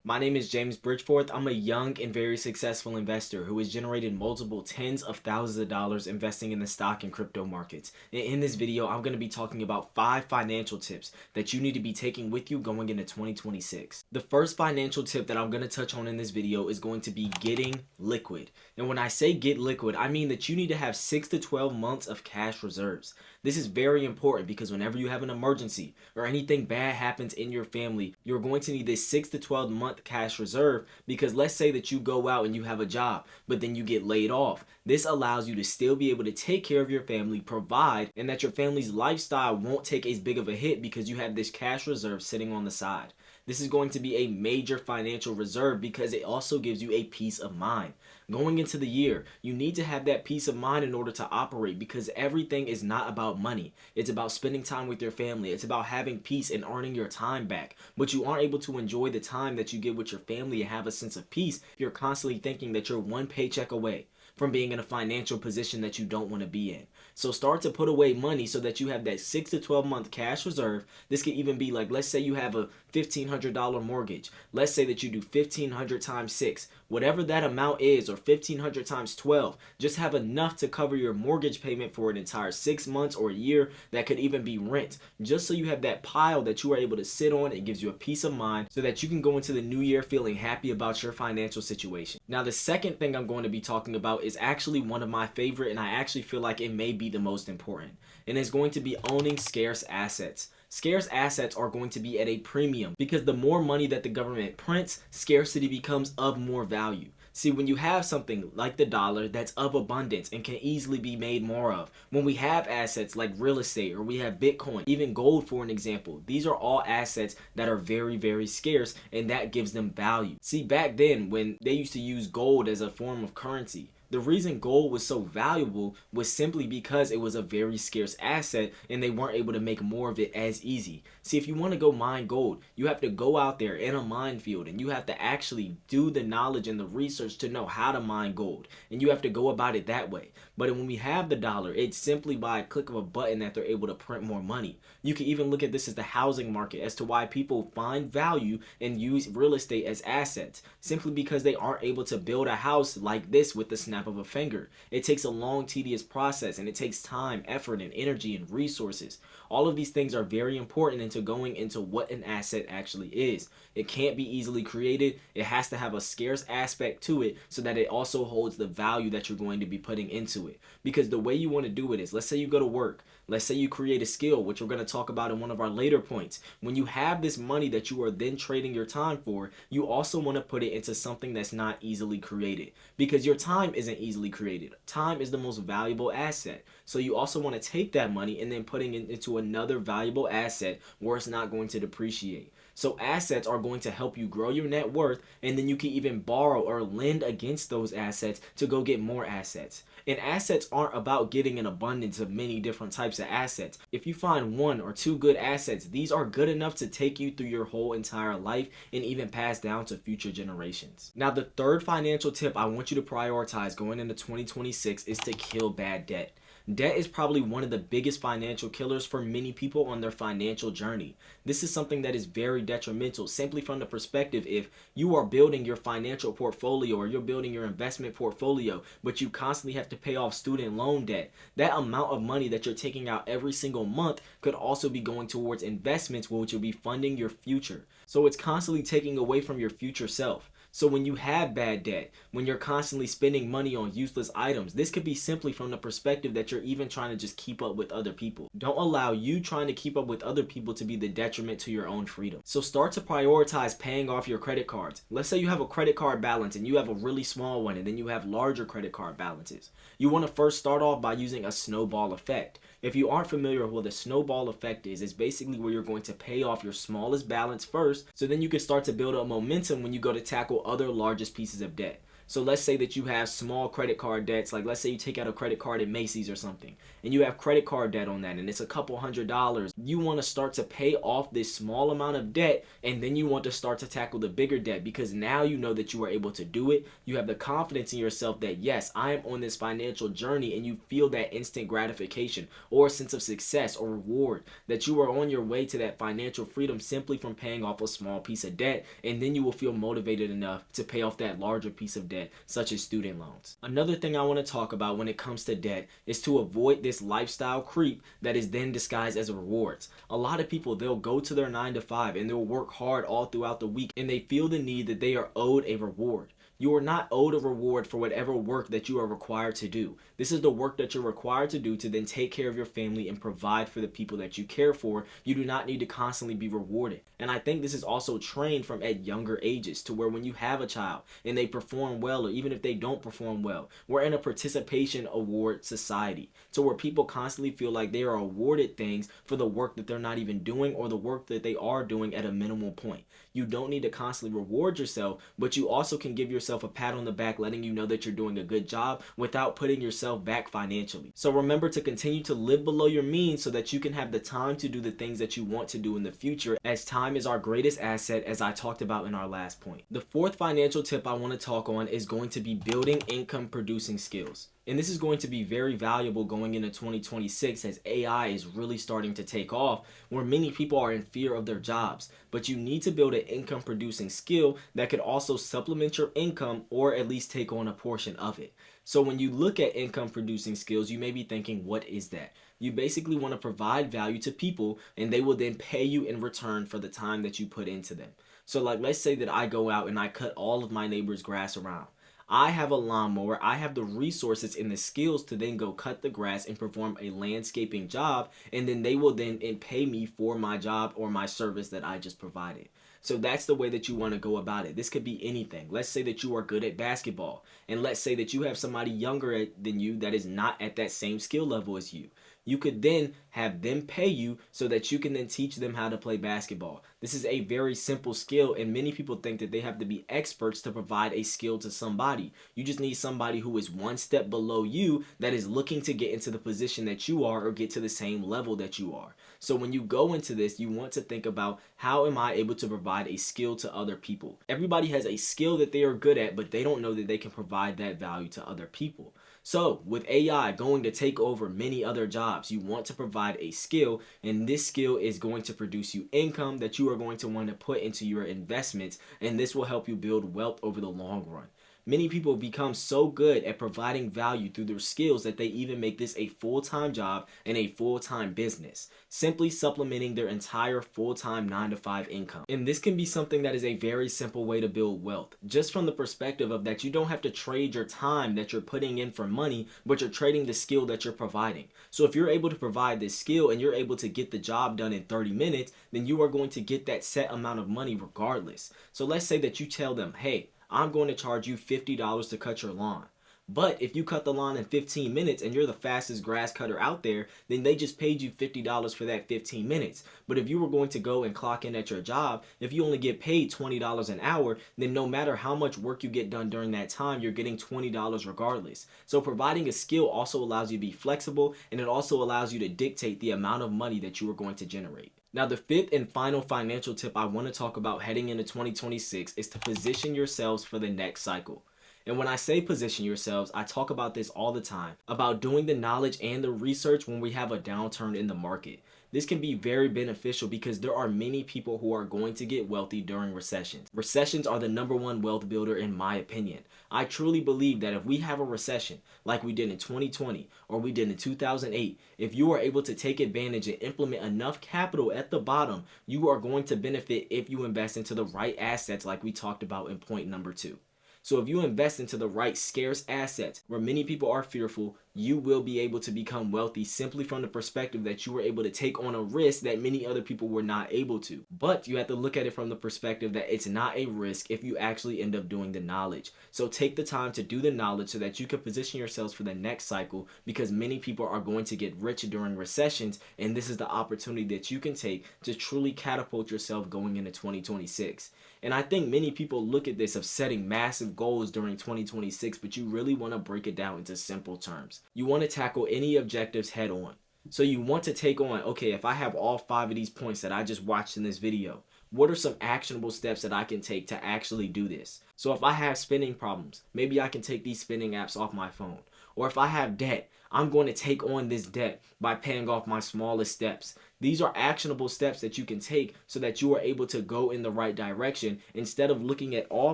My name is James Bridgeforth. I'm a young and very successful investor who has generated multiple tens of thousands of dollars investing in the stock and crypto markets. And in this video, I'm going to be talking about 5 financial tips that you need to be taking with you going into 2026. The first financial tip that I'm going to touch on in this video is going to be getting liquid. And when I say get liquid, I mean that you need to have 6 to 12 months of cash reserves. This is very important because whenever you have an emergency or anything bad happens in your family, you're going to need this 6 to 12 month cash reserve, because let's say that you go out and you have a job, but then you get laid off. This allows you to still be able to take care of your family, provide, and that your family's lifestyle won't take as big of a hit because you have this cash reserve sitting on the side. This is going to be a major financial reserve because it also gives you a peace of mind. Going into the year, you need to have that peace of mind in order to operate, because everything is not about money. It's about spending time with your family. It's about having peace and earning your time back. But you aren't able to enjoy the time that you get with your family and have a sense of peace if you're constantly thinking that you're one paycheck away from being in a financial position that you don't want to be in. So start to put away money so that you have that 6 to 12 month cash reserve. This could even be like, let's say you have a $1,500 mortgage. Let's say that you do 1,500 times 6. Whatever that amount is, or 1,500 times 12, just have enough to cover your mortgage payment for an entire 6 months or a year. That could even be rent, just so you have that pile that you are able to sit on. It gives you a peace of mind so that you can go into the new year feeling happy about your financial situation. Now, the second thing I'm going to be talking about is actually one of my favorite, and I actually feel like it may be the most important, and it's going to be owning scarce assets. Scarce assets are going to be at a premium because the more money that the government prints, scarcity becomes of more value. See, when you have something like the dollar that's of abundance and can easily be made more of, when we have assets like real estate, or we have Bitcoin, even gold for an example, these are all assets that are very, very scarce, and that gives them value. See, back then when they used to use gold as a form of currency, the reason gold was so valuable was simply because it was a very scarce asset and they weren't able to make more of it as easy. See, if you want to go mine gold, you have to go out there in a minefield and you have to actually do the knowledge and the research to know how to mine gold. And you have to go about it that way. But when we have the dollar, it's simply by a click of a button that they're able to print more money. You can even look at this as the housing market, as to why people find value and use real estate as assets, simply because they aren't able to build a house like this with the snap of a finger. It takes a long, tedious process, and it takes time, effort, and energy and resources. All of these things are very important into going into what an asset actually is. It can't be easily created. It has to have a scarce aspect to it so that it also holds the value that you're going to be putting into it. Because the way you want to do it is, let's say you go to work. Let's say you create a skill, which we're going to talk about in one of our later points. When you have this money that you are then trading your time for, you also want to put it into something that's not easily created, because your time isn't easily created. Time is the most valuable asset. So you also want to take that money and then putting it into another valuable asset where it's not going to depreciate. So assets are going to help you grow your net worth, and then you can even borrow or lend against those assets to go get more assets. And assets aren't about getting an abundance of many different types of assets. If you find one or two good assets, these are good enough to take you through your whole entire life and even pass down to future generations. Now, the third financial tip I want you to prioritize going into 2026 is to kill bad debt. Debt is probably one of the biggest financial killers for many people on their financial journey. This is something that is very detrimental, simply from the perspective if you are building your financial portfolio or you're building your investment portfolio, but you constantly have to pay off student loan debt. That amount of money that you're taking out every single month could also be going towards investments, which will be funding your future. So it's constantly taking away from your future self. So when you have bad debt, when you're constantly spending money on useless items, this could be simply from the perspective that you're even trying to just keep up with other people. Don't allow you trying to keep up with other people to be the detriment to your own freedom. So start to prioritize paying off your credit cards. Let's say you have a credit card balance and you have a really small one, and then you have larger credit card balances. You want to first start off by using a snowball effect. If you aren't familiar with what a snowball effect is, it's basically where you're going to pay off your smallest balance first, so then you can start to build up momentum when you go to tackle other largest pieces of debt. So let's say that you have small credit card debts, like let's say you take out a credit card at Macy's or something, and you have credit card debt on that, and it's a couple $100s. You want to start to pay off this small amount of debt, and then you want to start to tackle the bigger debt, because now you know that you are able to do it. You have the confidence in yourself that yes, I am on this financial journey, and you feel that instant gratification or a sense of success or reward that you are on your way to that financial freedom simply from paying off a small piece of debt, and then you will feel motivated enough to pay off that larger piece of debt, such as student loans. Another thing I want to talk about when it comes to debt is to avoid this lifestyle creep that is then disguised as rewards. A lot of people, they'll go to their 9 to 5 and they'll work hard all throughout the week, and they feel the need that they are owed a reward. You are not owed a reward for whatever work that you are required to do. This is the work that you're required to do to then take care of your family and provide for the people that you care for. You do not need to constantly be rewarded. And I think this is also trained from at younger ages, to where when you have a child and they perform well, or even if they don't perform well, we're in a participation award society, to where people constantly feel like they are awarded things for the work that they're not even doing, or the work that they are doing at a minimal point. You don't need to constantly reward yourself, but you also can give yourself a pat on the back, letting you know that you're doing a good job without putting yourself back financially. So remember to continue to live below your means so that you can have the time to do the things that you want to do in the future, as time is our greatest asset, as I talked about in our last point. The fourth financial tip I want to talk on is going to be building income producing skills. And this is going to be very valuable going into 2026, as AI is really starting to take off, where many people are in fear of their jobs. But you need to build an income producing skill that could also supplement your income, or at least take on a portion of it. So when you look at income producing skills, you may be thinking, what is that? You basically want to provide value to people, and they will then pay you in return for the time that you put into them. So like, let's say that I go out and I cut all of my neighbor's grass around. I have a lawnmower, I have the resources and the skills to then go cut the grass and perform a landscaping job, and then they will then pay me for my job or my service that I just provided. So that's the way that you want to go about it. This could be anything. Let's say that you are good at basketball, and let's say that you have somebody younger than you that is not at that same skill level as you. You could then have them pay you so that you can then teach them how to play basketball. This is a very simple skill, and many people think that they have to be experts to provide a skill to somebody. You just need somebody who is one step below you that is looking to get into the position that you are, or get to the same level that you are. So when you go into this, you want to think about, how am I able to provide a skill to other people? Everybody has a skill that they are good at, but they don't know that they can provide that value to other people. So with AI going to take over many other jobs, you want to provide a skill, and this skill is going to produce you income that you are going to want to put into your investments, and this will help you build wealth over the long run. Many people become so good at providing value through their skills that they even make this a full-time job and a full-time business, simply supplementing their entire full-time 9 to 5 income. And this can be something that is a very simple way to build wealth, just from the perspective of that you don't have to trade your time that you're putting in for money, but you're trading the skill that you're providing. So if you're able to provide this skill and you're able to get the job done in 30 minutes, then you are going to get that set amount of money regardless. So let's say that you tell them, hey, I'm going to charge you $50 to cut your lawn. But if you cut the lawn in 15 minutes and you're the fastest grass cutter out there, then they just paid you $50 for that 15 minutes. But if you were going to go and clock in at your job, if you only get paid $20 an hour, then no matter how much work you get done during that time, you're getting $20 regardless. So providing a skill also allows you to be flexible, and it also allows you to dictate the amount of money that you are going to generate. Now, the fifth and final financial tip I want to talk about heading into 2026 is to position yourselves for the next cycle. And when I say position yourselves, I talk about this all the time, about doing the knowledge and the research when we have a downturn in the market. This can be very beneficial because there are many people who are going to get wealthy during recessions. Recessions are the #1 wealth builder in my opinion. I truly believe that if we have a recession like we did in 2020 or we did in 2008, if you are able to take advantage and implement enough capital at the bottom, you are going to benefit if you invest into the right assets like we talked about in point number 2. So if you invest into the right scarce assets where many people are fearful, you will be able to become wealthy simply from the perspective that you were able to take on a risk that many other people were not able to. But you have to look at it from the perspective that it's not a risk if you actually end up doing the knowledge. So take the time to do the knowledge so that you can position yourselves for the next cycle, because many people are going to get rich during recessions, and this is the opportunity that you can take to truly catapult yourself going into 2026. And I think many people look at this of setting massive goals during 2026, but you really want to break it down into simple terms. You want to tackle any objectives head on. So you want to take on, okay, if I have all 5 of these points that I just watched in this video, what are some actionable steps that I can take to actually do this? So if I have spending problems, maybe I can take these spending apps off my phone. Or if I have debt, I'm going to take on this debt by paying off my smallest steps. These are actionable steps that you can take so that you are able to go in the right direction. Instead of looking at all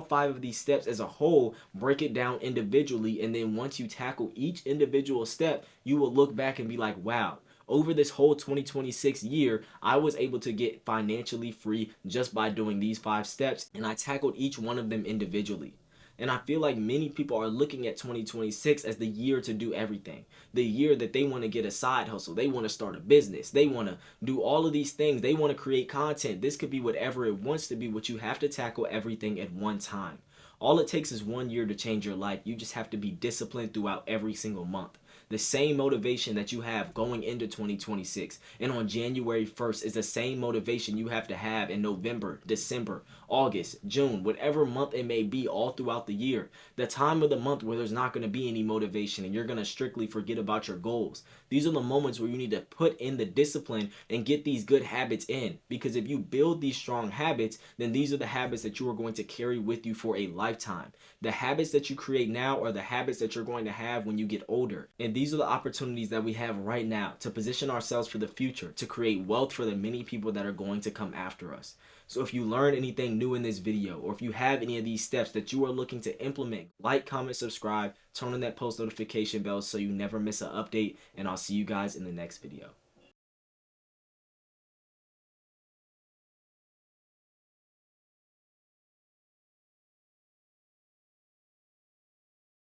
5 of these steps as a whole, break it down individually, and then once you tackle each individual step, you will look back and be like, wow, over this whole 2026 year, I was able to get financially free just by doing these 5 steps, and I tackled each one of them individually. And I feel like many people are looking at 2026 as the year to do everything. The year that they want to get a side hustle. They want to start a business. They want to do all of these things. They want to create content. This could be whatever it wants to be, but you have to tackle everything at one time. All it takes is 1 year to change your life. You just have to be disciplined throughout every single month. The same motivation that you have going into 2026 and on January 1st is the same motivation you have to have in November, December, August, June, whatever month it may be all throughout the year. The time of the month where there's not going to be any motivation and you're going to strictly forget about your goals. These are the moments where you need to put in the discipline and get these good habits in. Because if you build these strong habits, then these are the habits that you are going to carry with you for a lifetime. The habits that you create now are the habits that you're going to have when you get older. And these are the opportunities that we have right now to position ourselves for the future, to create wealth for the many people that are going to come after us. So if you learned anything new in this video, or if you have any of these steps that you are looking to implement, like, comment, subscribe, turn on that post notification bell so you never miss an update, and I'll see you guys in the next video.